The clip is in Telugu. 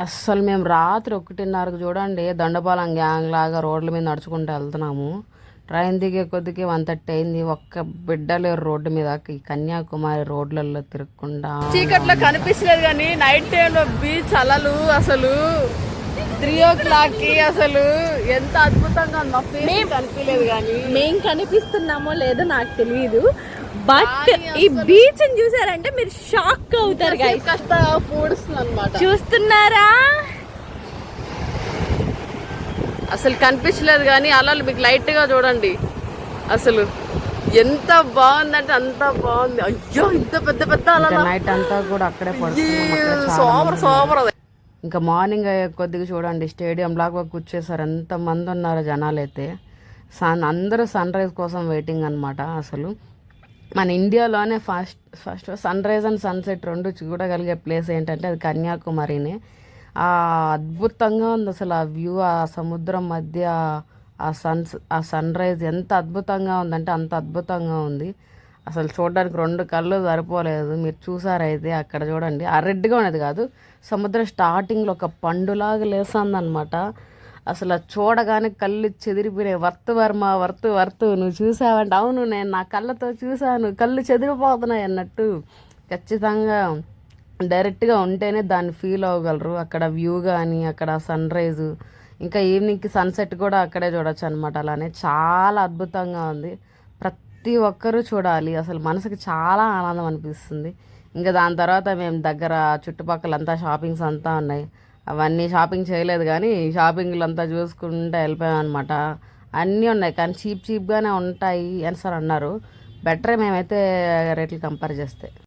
అస్సలు మేము రాత్రి 1:30కి చూడండి దండపాలెం గ్యాంగ్ లాగా రోడ్ల మీద నడుచుకుంటూ వెళ్తున్నాము. ట్రైన్ దిగే కొద్దికి 1:30 అయింది. ఒక్క బిడ్డ లేరు రోడ్డు మీద. ఈ కన్యాకుమారి రోడ్లలో తిరగకుండా చీకట్లో కనిపించలేదు కానీ నైట్ టైంలో బీచ్ అలలు అసలు 3 o'clockకి అసలు ఎంత అద్భుతంగా ఉంది. మా ఫేస్ కనిపించలేదు కానీ మేం కనిపిస్తున్నామో లేదో నాకు తెలియదు. బట్ ఈ బీచ్ చూసారంటే మీరు షాక్ అవుతారు. పూడుస్తుంది అనమాట. చూస్తున్నారా? అసలు కనిపించలేదు కానీ అలలు మీకు లైట్ గా చూడండి. అసలు ఎంత బాగుందంటే అంత బాగుంది. అయ్యో ఇంత పెద్ద పెద్ద అలలు. నైట్ అంతా కూడా అక్కడే పడుతుంది. సూపర్. ఇంకా మార్నింగ్ అయ్యే కొద్దిగా చూడండి స్టేడియం లాగా కూర్చేసారు. ఎంతమంది ఉన్నారు జనాలు అయితే. అందరూ సన్ రైజ్ కోసం వెయిటింగ్ అనమాట. అసలు మన ఇండియాలోనే first sunrise and sunset రెండు చూడగలిగే ప్లేస్ ఏంటంటే అది కన్యాకుమారినే. అద్భుతంగా ఉంది అసలు ఆ వ్యూ. ఆ సముద్రం మధ్య ఆ సన్ రైజ్ ఎంత అద్భుతంగా ఉందంటే అంత అద్భుతంగా ఉంది. అసలు చూడడానికి 2 కళ్ళు సరిపోలేదు. మీరు చూసారైతే అక్కడ చూడండి. ఆ రెడ్గా ఉన్నది కాదు, సముద్రం స్టార్టింగ్లో ఒక పండులాగా లేస్తుందన్నమాట. అసలు చూడగానే కళ్ళు చెదిరిపోయినాయి. వర్త్ నువ్వు చూసావంటే అవును నేను నా కళ్ళతో చూసాను, కళ్ళు చెదిరిపోతున్నాయి అన్నట్టు. ఖచ్చితంగా డైరెక్ట్గా ఉంటేనే దాన్ని ఫీల్ అవ్వగలరు. అక్కడ వ్యూ కానీ అక్కడ సన్ రైజు ఇంకా ఈవినింగ్కి సన్సెట్ కూడా అక్కడే చూడొచ్చు అనమాట. అలానే చాలా అద్భుతంగా ఉంది. ప్రతి ఒక్కరూ చూడాలి. అసలు మనసుకి చాలా ఆనందం అనిపిస్తుంది. ఇంకా దాని తర్వాత మేము దగ్గర చుట్టుపక్కలంతా షాపింగ్స్ అంతా ఉన్నాయి. అవన్నీ షాపింగ్ చేయలేదు కానీ షాపింగ్లు అంతా చూసుకుంటూ వెళ్ళిపోయాం అనమాట. అన్నీ ఉన్నాయి కానీ చీప్గానే ఉంటాయి అని సార్ అన్నారు. బెటరే మేమైతే రేట్లు కంపేర్ చేస్తే.